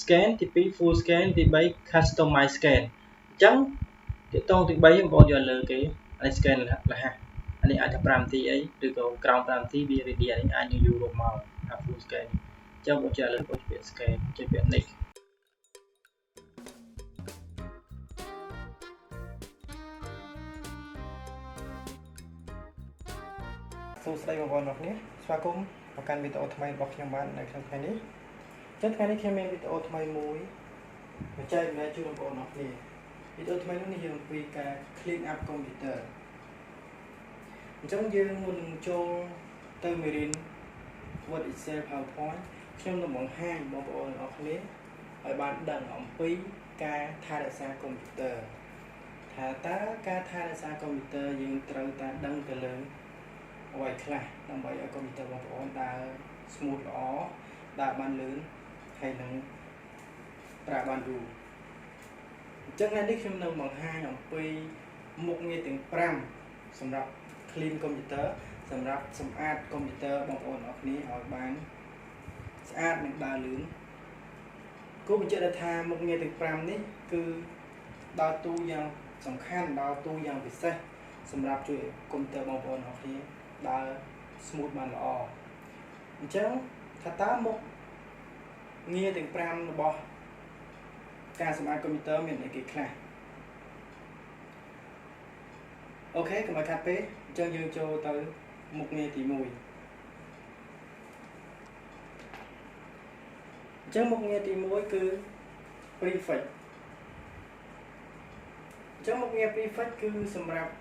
scan ទី2 full scan ទី3 customize scan អញ្ចឹងទាក់ទងទី3បងប្អូនយកលើគេអានេះ scan រហ័សអានេះអាចថា5នាទីអីឬក៏ក្រោម5នាទីវា ready អានេះអាចនឹងយូររកមកអា full scan អញ្ចឹងបងចូលលើបងពាក្យ scan ចុចពាក្យ next សួស្តីបងប្អូនទាំងអស់គ្នាស្វាគមន៍មកកាន់វីដេអូថ្មីរបស់ខ្ញុំបាននៅក្នុងថ្ងៃនេះចឹងថ្ងៃនេះខ្ញុំមានវីដេអូថ្មីមួយបញ្ចែកម្លែកជូនបងប្អូនទាំងអស់គ្នាវីដេអូថ្មីនេះយើងអំពីការ clean up computer អញ្ចឹងយើងមុននឹងចូលទៅមេរៀន Word Excel PowerPoint ខ្ញុំនឹងបង្ហាញបងប្អូនទាំងអស់គ្នាឲ្យបានដឹងអំពីការថែរក្សាកុំព្យូទ័រថាតើការថែរក្សាកុំព្យូទ័រយើងត្រូវតែដឹងទៅលើអ្វីខ្លះដើម្បីឲ្យកុំព្យូទ័របងប្អូនដើរ smooth ល្អដើរបានលឿនហើយនឹងប្រើបានយូរអញ្ចឹងថ្ងៃនេះខ្ញុំនឹងបង្ហាញអំពីមុខងារទាំង5សម្រាប់ clean កុំព្យូទ័រសម្រាប់សម្អាតកុំព្យូទ័របងប្អូនអរគ្នាឲ្យបានស្អាតនិងដើរលឿនគួរបញ្ជាក់ថាមុខងារទាំង5នេះគឺដើរតួយ៉ាងសំខាន់ដើរតួយ៉ាងពិសេសសម្រាប់ជួយកុំព្យូទ័របងប្អូនអរគ្នាដើរ smooth បានល្អអញ្ចឹងថាតើមុខងារទាំង5របស់ការសម្អាតកុំព្យូទ័រមានអីគេខ្លះអូខេកុំឲ្យខាត់ពេកអញ្ចឹងយើងចូលទៅមុខងារទី1អញ្ចឹងមុខងារទី1គឺ prefix អញ្ចឹងមុខងារ prefix គឺសម្រាប់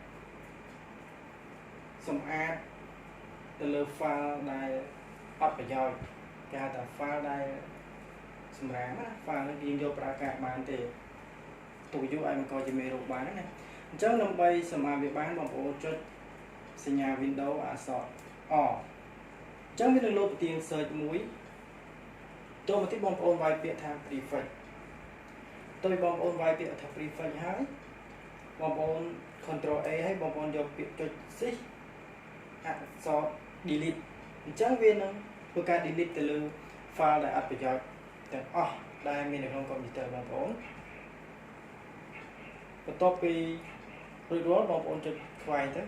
សម្អាតទៅលើ file ដែលអត់ប្រយោជន៍គេហៅថា file ដែលសម្រាប់ណា file នេះយើងយកប្រើការបានទេទូយូរឲ្យបង្កជាមេរោគបានណាអញ្ចឹងដើម្បីសម្អាតវាបានបងប្អូនចុចសញ្ញា Windows អក្សរ O អញ្ចឹងវានឹងលោតប្រទាន search មួយតោះមកទីបងប្អូនវាយពាក្យថា prefix តើបងប្អូនវាយពាក្យថា prefix ហើយបងប្អូន Ctrl A ហើយបងប្អូនយកពាក្យចុច Shift អក្សរ delete អញ្ចឹងវានឹងធ្វើការ delete ទៅលើ file ដែលអត់ប្រយោជន៍ទាំងអស់ដែលមាននៅក្នុងកុំព្យូទ័របងប្អូនបន្ទាប់ពីរួចរាល់បងប្អូនចុចខ្វែងទៅ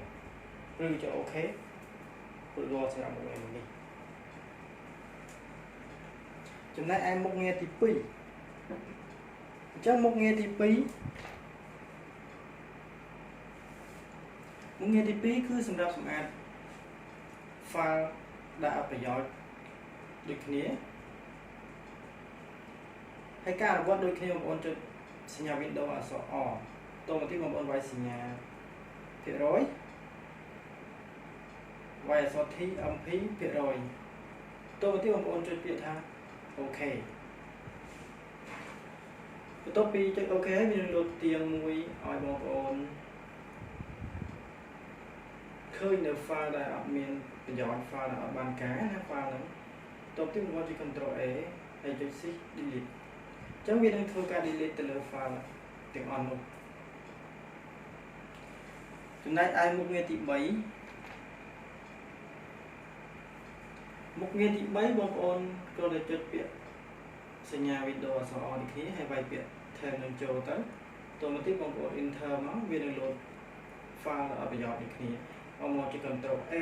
ឬចុច OK រួចរាល់សម្រាប់មុខងារនេះចំណែកឯមុខងារទី2អញ្ចឹងមុខងារទី2មុខងារទី2គឺសម្រាប់សម្អាត file ដែលអត់ប្រយោជន៍ដូចគ្នាហើយការអនុវត្តដូចគ្នាបងប្អូនចុចសញ្ញា Windows អក្សរ O តមកទីបងប្អូនវាយសញ្ញាភាគរយវាយអក្សរ T MP ភាគរយតមកទីបងប្អូនចុចពាក្យថា OK បន្ទាប់ពីចុច OK ហើយវានឹងលោតទៀងមួយឲ្យបងប្អូនឃើញនៅ file ដែលអត់មានប្រយោជន៍ file ដែលអត់បានការណា file ហ្នឹងបន្ទាប់ទីបងប្អូនចុច Ctrl A ហើយចុច Shift delete អញ្ចឹងវានឹងធ្វើការ delete ទៅលើ file ទាំងអស់នោះចំណែកឯមុខងារទី3មុខងារទី3បងប្អូនគ្រាន់តែចុចពាក្យសញ្ញា Windows អក្សរ O នេះគ្នាហើយវាយពាក្យ Tab នឹងចូលទៅតមកទីបងប្អូន Enter មកវានឹង load file អត់ប្រយោជន៍នេះគ្នាបងមកចុច Ctrl A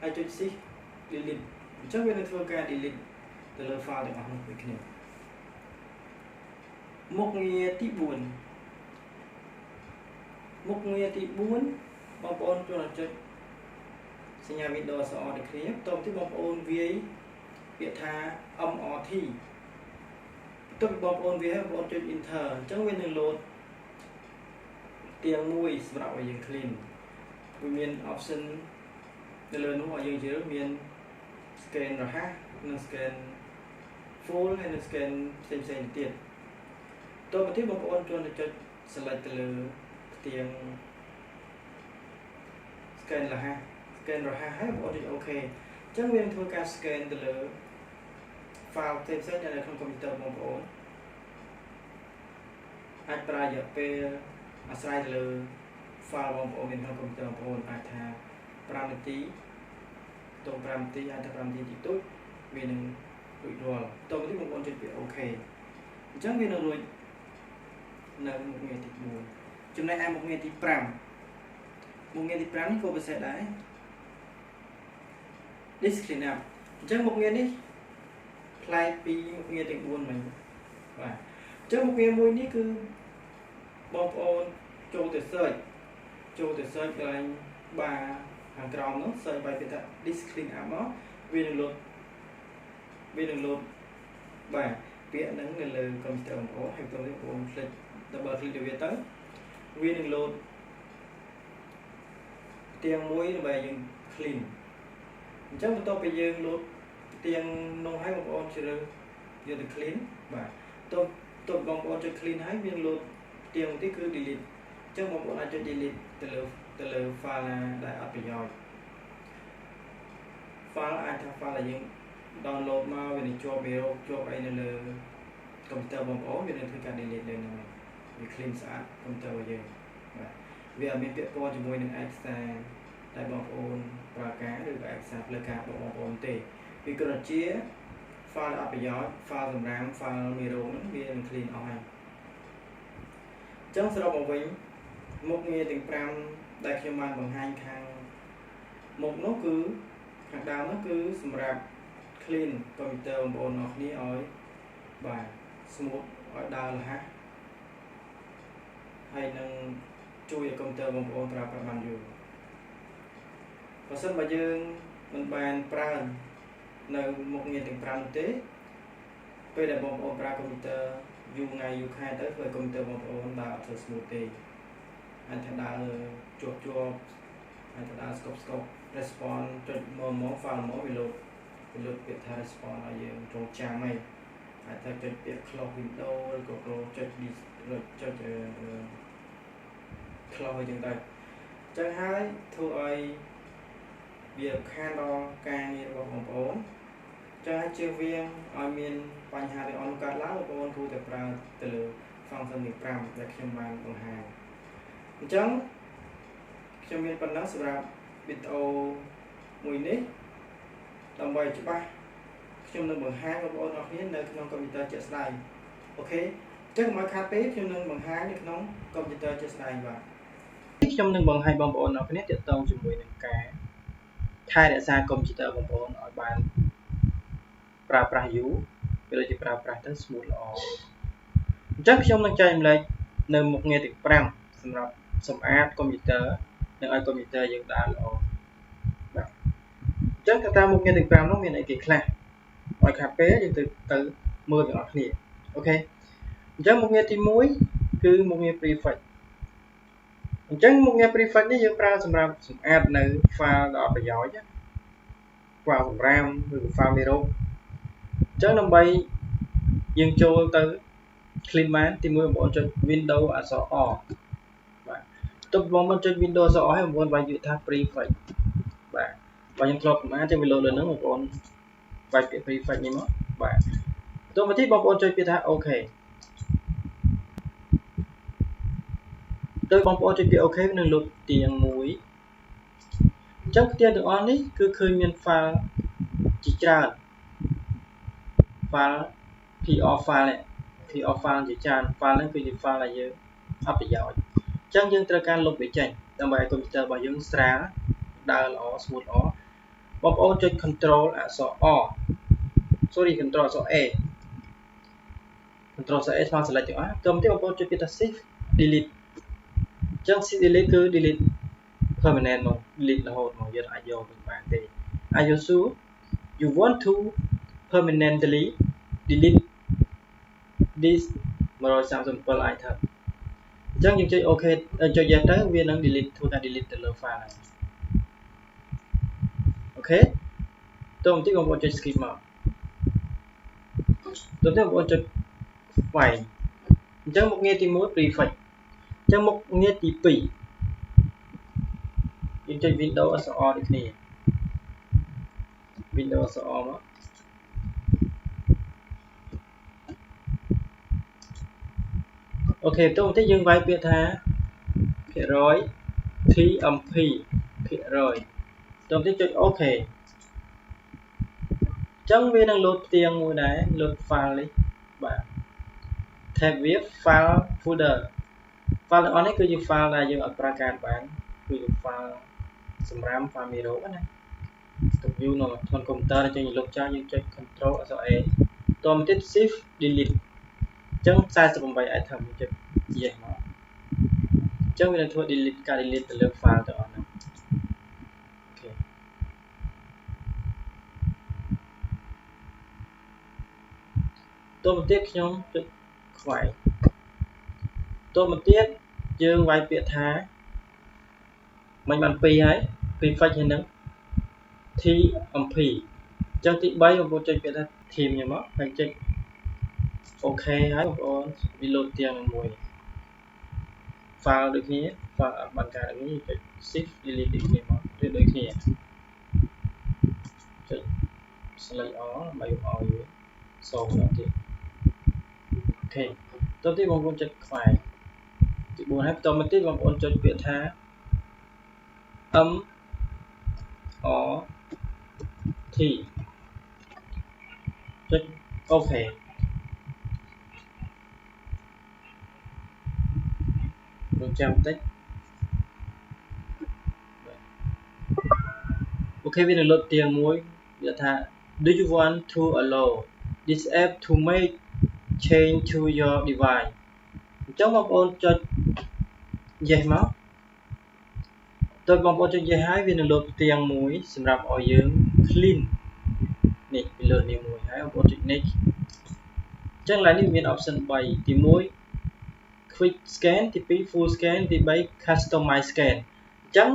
ហើយចុច Shift delete អញ្ចឹងវានឹងធ្វើការ delete ទៅលើ file ទាំងអស់នោះដូចគ្នាមុខងារទី4មុខងារទី4បងប្អូនចូលចុចសញ្ញា Windows អក្សរ O ដូចគ្នាតមកទីបងប្អូនវាយពាក្យថា MRT បន្ទាប់ពីបងប្អូនវាយហើយបងប្អូនចុច Enter អញ្ចឹងវានឹង load ទៀងមួយសម្រាប់ឲ្យយើង clean វាមាន option នៅលើនោះឲ្យយើងជ្រើសមាន scan រហ័សនិង scan full ហើយនិង scan ផ្សេងៗទៀតតទៅទីបងប្អូនចូលទៅចុច select ទៅលើផ្ទាំង scan រហ័សហើយបងប្អូនចុច OK អញ្ចឹងវានឹងធ្វើការ scan ទៅលើ file ផ្សេងៗដែលនៅក្នុងកុំព្យូទ័របងប្អូនអាចប្រើរយៈពេលអាស្រ័យទៅលើ file បងប្អូនមានក្នុងកុំព្យូទ័របងប្អូនអាចថា5នាទីទៅ5នាទីអាចថា5នាទីតិចតួចវានឹងរួចរាល់តទៅទីបងប្អូនចុចពាក្យ OK chẳng vì nó rồi là một nghề thịt mùi trong này một nghề thịt pram này cô sẽ đấy this clean up chẳng một nghề đi play pi một nghề thịt buồn mình và chẳng một nghề mùi ní cứ bom ôn châu từ sợi cái ba hàng tròn nó sợi bài biệt this clean up nó vì đừng lột và việc nâng lên lời computer của hay tôi của lịch double click được tới vì đừng lột tiền muối về dùng clean chắc là tôi bây giờ lột tiền nông hay một con chưa được clean và tôi bằng con cho clean hay viên lột tiền một tí cứ delete chắc một con cho delete từ lời file đại áp bây giờ file ai thằng file là những download mà về cho video cho ai nên là computer bằng ổ về nên thời gian delete lên này vì clean sạch computer bây giờ vì ở bên phía con cho môiនឹងអាចសារតែបងប្អូនប្រើការឬក៏អាចសារផ្លូវការបងប្អូនទេvìគ្រាន់ជា file អត្ថប្រយោជន៍ file សម្រាប់ file មេរោគហ្នឹងវានឹង clean អស់ហើយអញ្ចឹងសរុបមកវិញមុខងារទាំង5ដែលខ្ញុំបានបង្ហាញខាងមុខនោះគឺខាងដើមនោះគឺសម្រាប់ clean computer បងប្អូនអរគ្នាឲ្យបាទ smooth ឲ្យដើររហ័សហើយនឹងជួយឲ្យកុំព្យូទ័របងប្អូនប្រើប្រាស់បានយូរបើសិនបើយើងមិនបានប្រើនៅមុខងារទាំង5នោះទេពេលដែលបងប្អូនប្រើកុំព្យូទ័រយូរថ្ងៃយូរខែទៅធ្វើឲ្យកុំព្យូទ័របងប្អូនដើរអត់ធ្វើ smooth ទេអាចថាដើរជាប់អាចថាដើរស្គប់ response ចុចមក file មកវាលោតពាក្យថា response ឲ្យយើងចងចាំហើយអាចថាចុចពាក្យ close window ឬក៏ close ចុច ចុចclose ចឹងទៅចឹងហើយធ្វើឲ្យវាខានដល់ការងាររបស់បងប្អូនចឹងហើយជៀសវាងឲ្យមានបញ្ហាទាំងអស់កើតឡើងបងប្អូនគួរតែប្រើទៅលើ function ទាំង5ដែលខ្ញុំបានបង្ហាញអញ្ចឹងខ្ញុំមានប៉ុណ្ណឹងសម្រាប់វីដេអូមួយនេះដើម្បីច្បាស់ខ្ញុំនឹងបង្ហាញបងប្អូនអរគ្នានៅក្នុងកុំព្យូទ័រជាក់ស្ដែងអូខេអញ្ចឹងមកខាតពេលខ្ញុំនឹងបង្ហាញនៅក្នុងកុំព្យូទ័រជាក់ស្ដែងបាទខ្ញុំនឹងបង្ហាញបងប្អូនអរគ្នាទាក់ទងជាមួយនឹងការថែរក្សាកុំព្យូទ័របងប្អូនឲ្យបានប្រើប្រាស់យូរវាដូចជាប្រើប្រាស់ទៅ smooth ល្អអញ្ចឹងខ្ញុំនឹងចែករំលែកនៅមុខងារទាំង5សម្រាប់សម្អាតកុំព្យូទ័រនិងឲ្យកុំព្យូទ័រយើងដើរល្អបាទអញ្ចឹងកត្តាមុខងារទាំង5នោះមានអីគេខ្លះឲ្យខាតពេលយើងទៅមើលទាំងអស់គ្នាអូខេអញ្ចឹងមុខងារទី1គឺមុខងារ prefix អញ្ចឹងមុខងារ prefix នេះយើងប្រើសម្រាប់សម្អាតនៅ file ដ៏អត់ប្រយោជន៍ file សម្រាមឬ file មេរោគអញ្ចឹងដើម្បីយើងចូលទៅ clean បានទី1បងប្អូនចុច Windows អក្សរ O បាទទៅបងប្អូនចុច Windows អក្សរ O ហើយបងប្អូនវាយពាក្យថា prefix បាទបើយើងធ្លាប់ប្រមាណចឹងវាលោតលើហ្នឹងបងប្អូនវាយពាក្យ prefix នេះមកបាទតោះមកទីបងប្អូនចុចពាក្យថា OK ទៅបងប្អូនចុចពាក្យ OK នឹងលោតទៀងមួយអញ្ចឹងផ្ទាំងទាំងអស់នេះគឺឃើញមាន file ជាច្រើន file PR file នេះ PR file ជាច្រើន file ហ្នឹងគឺជា file ដែលយើងអត់ប្រយោជន៍អញ្ចឹងយើងត្រូវការលុបវាចេញដើម្បីឲ្យកុំព្យូទ័ររបស់យើងស្រាលដើរល្អ smooth ល្អបងប្អូនចុច Control អក្សរ Control អក្សរ A Control អក្សរ A ស្មើ select ទាំងអស់ទៅមកបងប្អូនចុចពាក្យថា Shift Delete អញ្ចឹង Shift Delete គឺ delete permanent មក delete រហូតមកយើងអាចយកវិញបានទេ Are you sure you want to permanently delete this 137 item អញ្ចឹងយើងចុច OK ចុច Yes ទៅវានឹង delete ធ្វើការ delete ទៅលើ file ហ្នឹងអូខេតោះបន្តិចបងប្អូនចុច skip មកតោះបងប្អូនចុច file អញ្ចឹងមុខងារទី1 prefix អញ្ចឹងមុខងារទី2យើងចុច Windows អក្សរ O ដូចគ្នា Windows អក្សរ O មកអូខេតោះបន្តិចយើងវាយពាក្យថាភាគរយ TMP ភាគរយតោះបន្តិចចុច OK អញ្ចឹងវានឹងលោតផ្ទាំងមួយដែរលោត file នេះបាទ tab វា file folder file ទាំងអស់នេះគឺជា file ដែលយើងអាចប្រើការបានគឺជា file សម្រាប់ file មេរោគណាទុកយូរនៅក្នុងកុំព្យូទ័រអញ្ចឹងយើងលុបចោលយើងចុច Ctrl Alt A តមកទៀត Shift Delete អញ្ចឹង48 item ចុច Yes មកអញ្ចឹងវានឹងធ្វើ delete ការ delete ទៅលើ file ទាំងអស់ហ្នឹងអូខេតមកទៀតខ្ញុំចុចខ្វែងតមកទៀតយើងវាយពាក្យថាមិនបាន2ហើយ prefix ហើយនឹង TMP អញ្ចឹងទី3បងប្អូនចុចពាក្យថា team ញ៉ាំមកហើយចុច OK ហើយបងប្អូនវាលោតទាំងមួយ file ដូចគ្នា file អត់បានការដូចនេះចុច shift delete ដូចគ្នាមកឬដូចគ្នាចុច select all ដើម្បីឲ្យវាសូមដល់ទៀតអូខេតទៅទៀតបងប្អូនចុចខ្វែងទី4ហើយបន្តមកទៀតបងប្អូនចុចពាក្យថា M or T ចុច OK រងចាំបន្តិចអូខេវានឹងលុបទៀងមួយវាថា Do you want to allow this app to make change to your device អញ្ចឹងបងប្អូនចុច Yes មកតើបងប្អូនចុច Yes ហើយវានឹងលុបទៀងមួយសម្រាប់ឲ្យយើង clean នេះវាលើកនេះមួយហើយបងប្អូនចុច Next អញ្ចឹងឡើយនេះមាន option 3ទី1 quick scan ទី2 full scan ទី3 customize scan អញ្ចឹង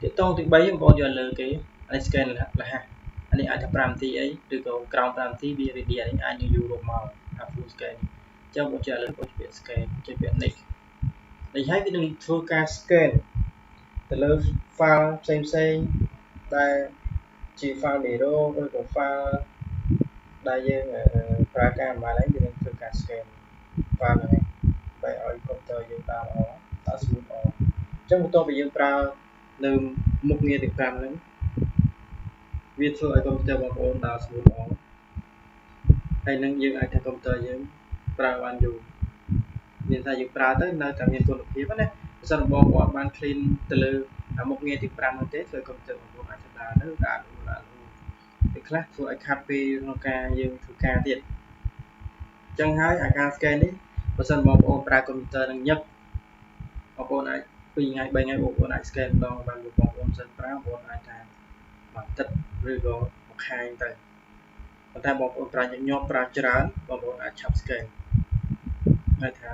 ទាក់ទងទី3បងប្អូនយកលើគេអានេះ scan រហ័សអានេះអាចថា5នាទីអីឬក៏ក្រោម5នាទីវា ready អានេះអាចនឹងយូរមកថា full scan អញ្ចឹងបងចូលលើបងពាក្យ scan ចុចពាក្យ next នេះហើយវានឹងធ្វើការ scan ទៅលើ file ផ្សេងៗដែលជា file មេរោគឬក៏ file ដែលយើងប្រើការបានហើយវានឹងធ្វើការ scan file ហ្នឹងដើម្បីឲ្យកុំព្យូទ័រយើងដើរល្អដើរ smooth ល្អអញ្ចឹងបន្ទាប់ពីយើងប្រើនៅមុខងារទាំង5ហ្នឹងវាធ្វើឲ្យកុំព្យូទ័របងប្អូនដើរ smooth ល្អហើយនឹងយើងអាចថាកុំព្យូទ័រយើងប្រើបានយូរមានថាយើងប្រើទៅនៅតែមានគុណភាពណាបើសិនបងប្អូនបាន clean ទៅលើមុខងារទាំង5ហ្នឹងទេធ្វើឲ្យកុំព្យូទ័របងប្អូនអាចទៅដើរទៅដើរពេលខ្លះធ្វើឲ្យខាត់ពេលក្នុងការយើងធ្វើការទៀតអញ្ចឹងហើយអាការ scan នេះបើសិនបងប្អូនប្រើកុំព្យូទ័រនឹងញឹកបងប្អូនអាច2ថ្ងៃ3ថ្ងៃបងប្អូនអាច scan ម្ដងបានបងប្អូនសិនប្រើបងប្អូនអាចថាមួយទឹកឬក៏មួយខែទៅប៉ុន្តែបងប្អូនប្រើញឹកញាប់ប្រើច្រើនបងប្អូនអាចឆាប់ scan ហើយថា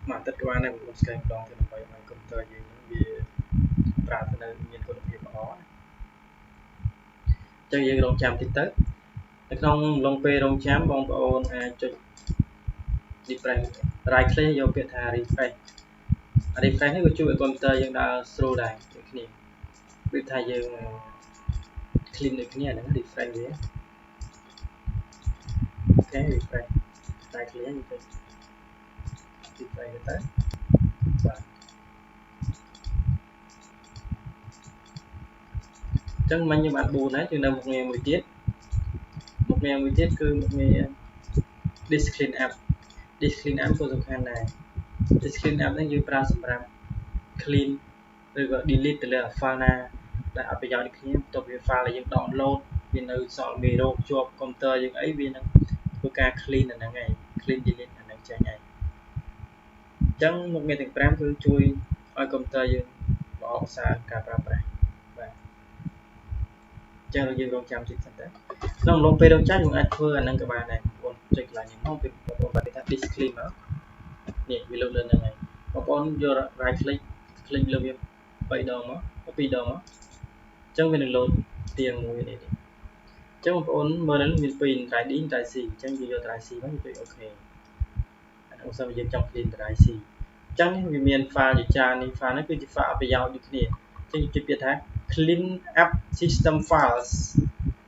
មួយទឹកក៏បានដែរបងប្អូន scan ម្ដងទៅដើម្បីឲ្យកុំព្យូទ័រយើងវាប្រើទៅនៅមានគុណភាពល្អអញ្ចឹងយើងរងចាំតិចទៅនៅក្នុងឡុងពេលរងចាំបងប្អូនអាចចុច refresh right click យកពាក្យថា refresh នេះវាជួយឲ្យកុំព្យូទ័រយើងដើរស្រួលដែរដូចគ្នាដូចថាយើង clean ដូចគ្នាហ្នឹង refresh វាអូខេ refresh right click យើងចុច refresh ទៅបាទអញ្ចឹងមិញយើងបាន4ហើយគឺនៅមុខងារមួយទៀតគឺមុខងារ disk clean app ក៏សំខាន់ដែរ disk clean app ហ្នឹងយើងប្រើសម្រាប់ clean ឬក៏ delete ទៅលើ file ណាដែលអត់ប្រយោជន៍ដូចគ្នាបន្ទាប់ពី file ដែលយើង download វានៅសល់មេរោគជាប់កុំព្យូទ័រយើងអីវានឹងធ្វើការ clean អាហ្នឹងឯង clean delete អាហ្នឹងចេញឯងអញ្ចឹងមុខងារទាំង5គឺជួយឲ្យកុំព្យូទ័រយើងល្អប្រសើរការប្រើប្រាស់បាទអញ្ចឹងយើងរងចាំតិចសិនតើក្នុងអំឡុងពេលរងចាំយើងអាចធ្វើអាហ្នឹងក៏បានដែរបងប្អូនចុចកន្លែងនេះមកពេលបងប្អូនបាត់ថា disk clean មកនេះវាលើកលើហ្នឹងហើយបងប្អូនយក right click លើវា3ដងមក2ដងមកអញ្ចឹងវានឹង load ទៀងមួយនេះអញ្ចឹងបងប្អូនមើលនឹងមាន2 drive D drive C អញ្ចឹងយើងយក drive C មកចុច OK អានោះសិនយើងចង់ clean drive C អញ្ចឹងវាមាន file ជាច្រើននេះ file ហ្នឹងគឺជា file ប្រយោជន៍ដូចគ្នាអញ្ចឹងចុចពាក្យថា clean up system files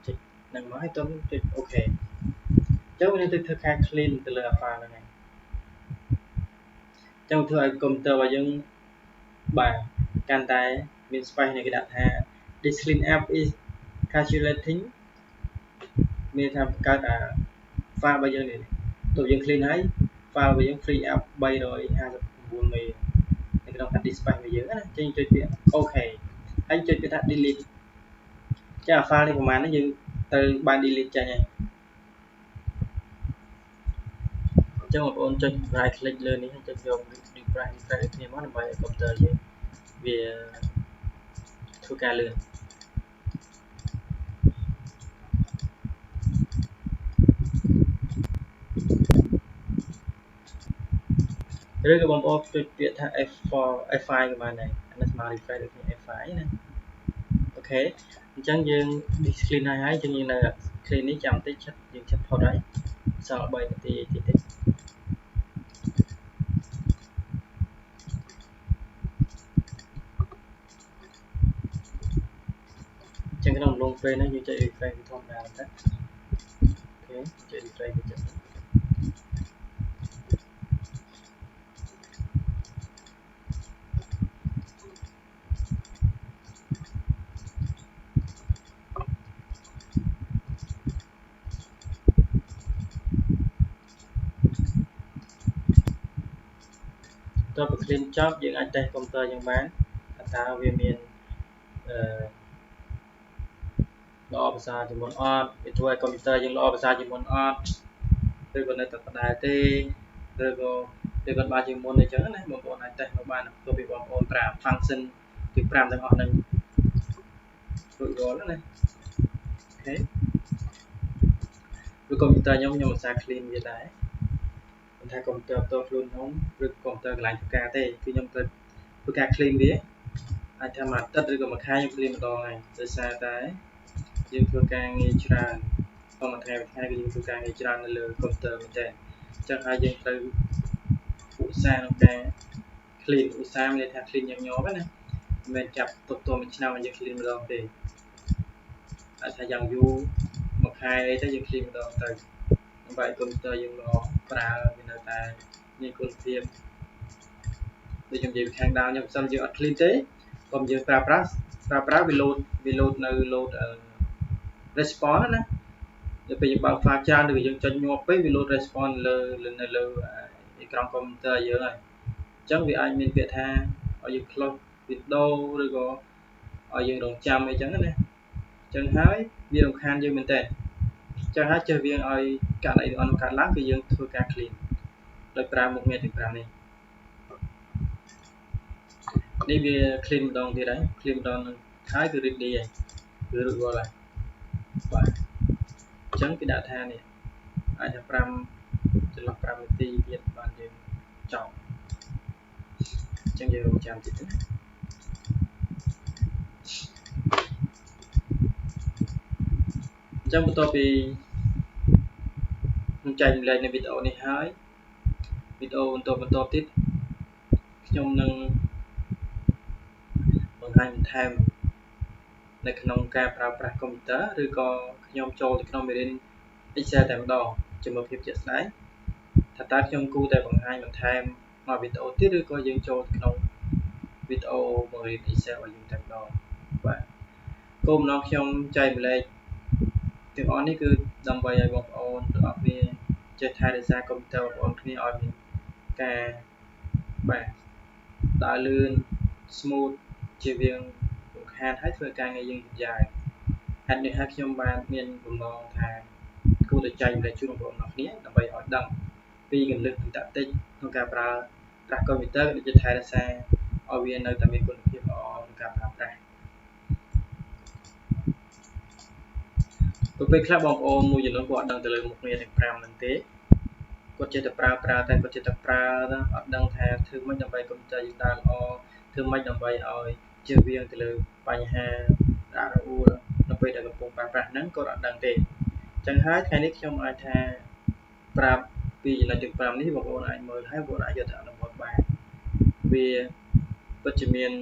ចុចហ្នឹងមកហើយចុច OK អញ្ចឹងវានឹងទៅធ្វើការ clean ទៅលើ file ហ្នឹងហើយអញ្ចឹងធ្វើឲ្យកុំព្យូទ័ររបស់យើងបាទកាន់តែមាន space នៃគេដាក់ថា this clean app is calculating មានថាបង្កើតfile របស់យើងនេះទោះយើង clean ហើយ file របស់យើង free up 359 មេនៅក្នុង hard disk space របស់យើងណាចេញចុចពាក្យ OK ហើយចុចពាក្យថា delete ចា file នេះប្រហែលនេះយើងត្រូវបាន delete ចេញហើយអញ្ចឹងបងប្អូនចុច right click លើនេះហើយចុចយក refresh គ្នាមកដើម្បីឲ្យកុំព្យូទ័រយើងវាធ្វើការលឿនឬក៏បងប្អូនចុចពាក្យថា F4 F5 ក៏បានដែរអានេះស្មើ refresh ដូចគ្នា F5 ណាអូខេអញ្ចឹងយើង clean ហើយយើងនៅ clean នេះចាំបន្តិចយើងឆាត់ផុតហើយសល់3នាទីទៀតទេចឹងក្នុងអំឡុងពេលនេះយើងចុច refresh ធម្មតាទៅអូខេចុច refresh ទៅចឹងតើបើ clean ចប់យើងអាចតេស្តកុំព្យូទ័រយើងបានថាតើវាមានល្អប្រសើរជាងមុនអត់វាធ្វើឲ្យកុំព្យូទ័រយើងល្អប្រសើរជាងមុនអត់ឬក៏នៅតែដដែលទេឬក៏វាគាត់បានជាងមុនអញ្ចឹងណាបងប្អូនអាចតេស្តមកបានព្រោះពីបងប្អូនប្រើ function ទី5ទាំងអស់ហ្នឹងរួចរាល់ណាអូខេឬកុំព្យូទ័រខ្ញុំឧស្សាហ៍ clean វាដែរមិនថាកុំព្យូទ័រផ្ទាល់ខ្លួនខ្ញុំឬកុំព្យូទ័រកន្លែងធ្វើការទេគឺខ្ញុំត្រូវធ្វើការ clean វាអាចថាមួយអាទិត្យឬក៏មួយខែខ្ញុំ clean ម្ដងហើយដោយសារតែយើងធ្វើការងារច្រើនក្នុងមួយថ្ងៃគឺយើងធ្វើការងារច្រើននៅលើកុំព្យូទ័រមែនទេអញ្ចឹងហើយយើងត្រូវឧស្សាហ៍ក្នុងការ clean ឧស្សាហ៍មានន័យថា clean ញឹកញាប់ណាមិនមែនចាប់ទុកទោមួយឆ្នាំឲ្យយើង clean ម្ដងទេអាចថាយ៉ាងយូរមួយខែអីទៅយើង clean ម្ដងទៅដើម្បីឲ្យកុំព្យូទ័រយើងល្អប្រើវានៅតែមានគុណភាពដូចខ្ញុំនិយាយខាងដើមខ្ញុំមិនសិនយើងអត់ clean ទេកុំយើងប្រើប្រាស់វា load នៅ load response ណាដល់ពេលយើងបើក file ច្រើនឬយើងចុចញាប់ពេកវា load response នៅលើអេក្រង់កុំព្យូទ័រយើងហើយអញ្ចឹងវាអាចមានពាក្យថាឲ្យយើង close window ឬក៏ឲ្យយើងរងចាំអីចឹងណាអញ្ចឹងហើយវារំខានយើងមែនតើអញ្ចឹងហើយចេះវាឲ្យករណីអនុកើតឡើងគឺយើងធ្វើការ clean ដោយប្រើមុខងារទាំង5នេះនេះវា clean ម្ដងទៀតហើយ clean ម្ដងនឹងហើយគឺ ready ហើយគឺរួចរាល់ហើយបាទអញ្ចឹងគេដាក់ថានេះអាចថា5ចន្លោះ5នាទីទៀតបានយើងចប់អញ្ចឹងយើងរងចាំទៀតណាអញ្ចឹងបន្ទាប់ពីខ្ញុំចែកម្លែកនៅវីដេអូនេះហើយវីដេអូបន្តទៀតខ្ញុំនឹងបង្ហាញបន្ថែមនៅក្នុងការប្រើប្រាស់កុំព្យូទ័រឬក៏ខ្ញុំចូលទៅក្នុងមេរៀន Excel តែម្ដងជាមួយភាពជាក់ស្ដែងថាតើខ្ញុំគួរតែបង្ហាញបន្ថែមមកវីដេអូទៀតឬក៏យើងចូលក្នុងវីដេអូបង្រៀន Excel ឲ្យយើងតែម្ដងបាទគោលបំណងខ្ញុំចែកម្លែកទាំងអស់នេះគឺដើម្បីឲ្យបងប្អូនទាំងអស់គ្នាចេះថែរក្សាកុំព្យូទ័របងប្អូនគ្នាឲ្យមានការបាទដើរលឿន smooth ជៀសវាងរំខានហើយធ្វើការងារយើងយឺតយ៉ាវហេតុនេះហើយខ្ញុំបានមានបំណងថាគួរតែចែកម្លែកជូនបងប្អូនទាំងគ្នាដើម្បីឲ្យដឹងពីគន្លឹះពីតាក់ទិចក្នុងការប្រើប្រាស់កុំព្យូទ័រដូចជាថែរក្សាឲ្យវានៅតែមានគុណភាពល្អក្នុងការប្រើប្រាស់ពេលខ្លះបងប្អូនមួយចំនួនគាត់អត់ដឹងទៅលើមុខងារទាំង5ហ្នឹងទេគាត់ចេះតែប្រើតែគាត់ចេះតែប្រើអត់ដឹងថាធ្វើម៉េចដើម្បីកុំព្យូទ័រយើងដើរល្អធ្វើម៉េចដើម្បីឲ្យជៀសវាងទៅលើបញ្ហារអួលនៅពេលដែលកំពុងប្រើប្រាស់ហ្នឹងគាត់អត់ដឹងទេអញ្ចឹងហើយថ្ងៃនេះខ្ញុំអាចថាប្រាប់ពីចំណុចទាំង5នេះបងប្អូនអាចមើលហើយបងប្អូនអាចយកទៅអនុវត្តបានវាពិតជាមាន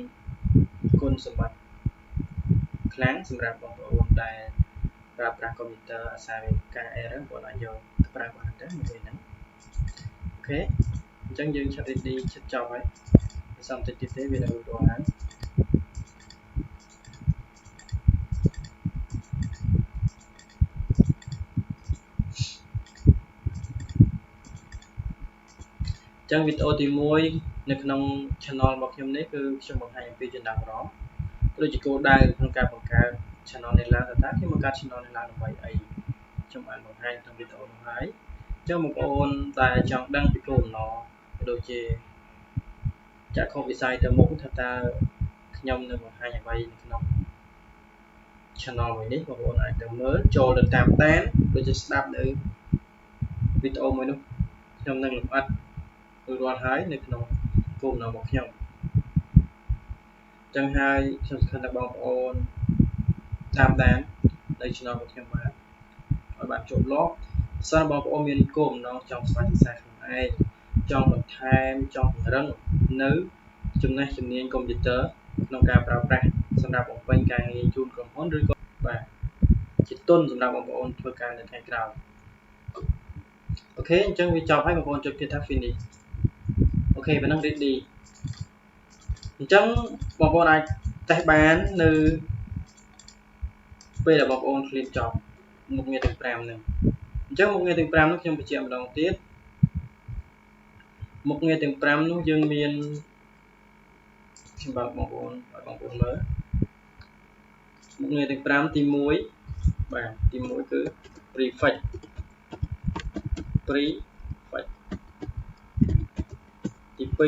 គុណសម្បត្តិខ្លាំងសម្រាប់បងប្អូនដែលប្រើប្រាស់កុំព្យូទ័រអាស្រ័យការ error បងប្អូនអាចយកទៅប្រើបានទៅមួយហ្នឹងអូខេអញ្ចឹងយើងឆាត់ ready ឆាត់ចប់ហើយសំតិចទៀតទេវានៅរួចរាល់ហើយ ចឹងវីដេអូទី1នៅក្នុង channel របស់ខ្ញុំនេះគឺខ្ញុំបង្ហាញអំពីចំណាប់អារម្មណ៍ដូចជាគោលដៅក្នុងការបង្កើត channel នេះឡើងថាខ្ញុំបង្កើត channel នេះឡើងដើម្បីអីខ្ញុំបានបង្ហាញក្នុងវីដេអូនោះហើយចឹងបងប្អូនដែលចង់ដឹងពីគោលបំណងដូចជាចាក់ខុសវិស័យទៅមុខថាតើខ្ញុំនឹងបង្ហាញអ្វីនៅក្នុង channel មួយនេះបងប្អូនអាចទៅមើលចូលទៅតាមដានដូចជាស្ដាប់នៅវីដេអូមួយនោះខ្ញុំនឹងលម្អិតរួចរាល់ហើយនៅក្នុងគោលបំណងរបស់ខ្ញុំចឹងហើយខ្ញុំសង្ឃឹមថាបងប្អូនតាមដាននៅ channel របស់ខ្ញុំបានឲ្យបានជោគលាប់សិនបងប្អូនមានគោលបំណងចង់ស្វែងរកខ្លួនឯងចង់បន្ថែមចង់ពង្រឹងនៅចំណេះជំនាញកុំព្យូទ័រក្នុងការប្រើប្រាស់សម្រាប់បំពេញការងារជូនក្រុមហ៊ុនឬក៏បាទជាទុនសម្រាប់បងប្អូនធ្វើការនៅថ្ងៃក្រោយអូខេអញ្ចឹងវាចប់ហើយបងប្អូនចុចគេថា finish អូខេប៉ុណ្ណឹង ready អញ្ចឹងបងប្អូនអាចតេស្តបាននៅពេលដែលបងប្អូន clean ចប់មុខងារទាំង5ហ្នឹងអញ្ចឹងមុខងារទាំង5នោះខ្ញុំបញ្ជាក់ម្ដងទៀតមុខងារទាំង5នោះយើងមានខ្ញុំបើកបងប្អូនឲ្យបងប្អូនមើលមុខងារទាំង5ទី1បាទទី1គឺ prefix ទី2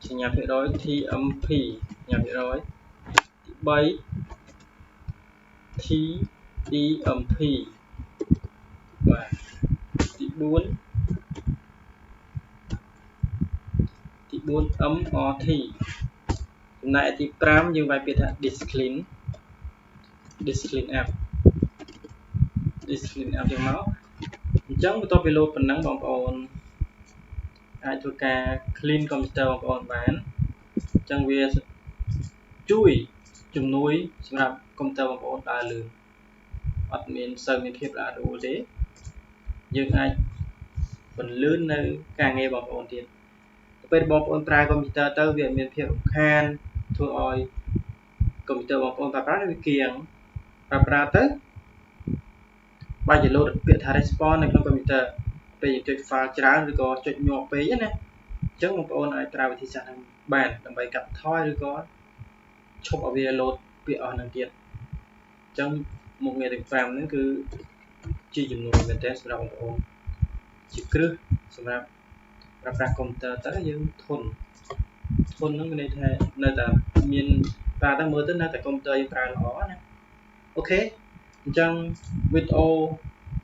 សញ្ញាភាគរយ TMP សញ្ញាភាគរយទី3 TEMP បាទទី4 MRT ចំណែកទី5យើងវាយពាក្យថា discipline app យ៉ាងមកអញ្ចឹងបន្ទាប់ពីលោតប៉ុណ្ណឹងបងប្អូនអាចធ្វើការ clean កុំព្យូទ័របងប្អូនបានអញ្ចឹងវាជួយជំនួយសម្រាប់កុំព្យូទ័របងប្អូនដើរលឿនអត់មានសូវមានភាពរអាក់រអួលទេយើងអាចបន្លឿននៅការងារបងប្អូនទៀតពេលបងប្អូនប្រើកុំព្យូទ័រទៅវាមានភាពរំខានធ្វើឲ្យកុំព្យូទ័របងប្អូនប្រើវាគៀងប្រើទៅបើជាលោតពាក្យថា response នៅក្នុងកុំព្យូទ័រពេលចុច file ច្រើនឬក៏ចុចញាប់ពេកណាអញ្ចឹងបងប្អូនអាចប្រើវិធីសាស្ត្រហ្នឹងបានដើម្បីកាត់បន្ថយឬក៏ឈប់ឲ្យវាលោតពាក្យអស់ហ្នឹងទៀតអញ្ចឹងមុខងារទាំង5ហ្នឹងគឺជាចំនួនមែនតើសម្រាប់បងប្អូនជាគ្រឹះសម្រាប់ប្រើប្រាស់កុំព្យូទ័រទៅយើងធន់ហ្នឹងមានន័យថានៅតែមានប្រើទៅមើលទៅនៅតែកុំព្យូទ័រយើងប្រើល្អណាអូខេអញ្ចឹងវីដេអូ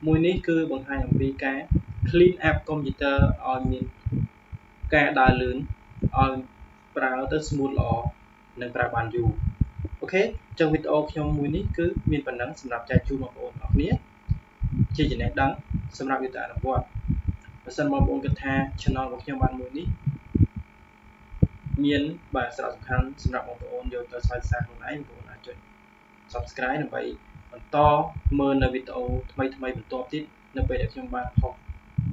មួយនេះគឺបង្ហាញអំពីការ clean app កុំព្យូទ័រឲ្យមានការដើរលឿនឲ្យប្រើទៅ smooth ល្អនិងប្រើបានយូរអូខេអញ្ចឹងវីដេអូខ្ញុំមួយនេះគឺមានប៉ុណ្ណឹងសម្រាប់ចែកជូនបងប្អូនអរគ្នាជាចំណេះដឹងសម្រាប់យុទ្ធអនុវត្តបើសិនបងប្អូនគិតថា channel របស់ខ្ញុំបានមួយនេះមានបាទសារៈសំខាន់សម្រាប់បងប្អូនយកទៅស្វែងសារខ្លួនឯងបងប្អូនអាចចុច subscribe ដើម្បីបន្តមើលនៅវីដេអូថ្មីៗបន្តទៀតនៅពេលដែលខ្ញុំបានផុស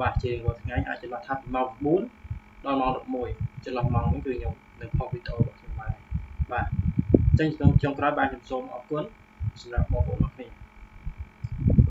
បាទជារាល់ថ្ងៃអាចចន្លោះថាពីម៉ោង 9 ដល់ម៉ោង 11 ចន្លោះម៉ោងនេះគឺខ្ញុំនឹងផុសវីដេអូរបស់ខ្ញុំបាទអញ្ចឹងក្នុងចុងក្រោយបាទខ្ញុំសូមអរគុណសម្រាប់បងប្អូនអរគ្នា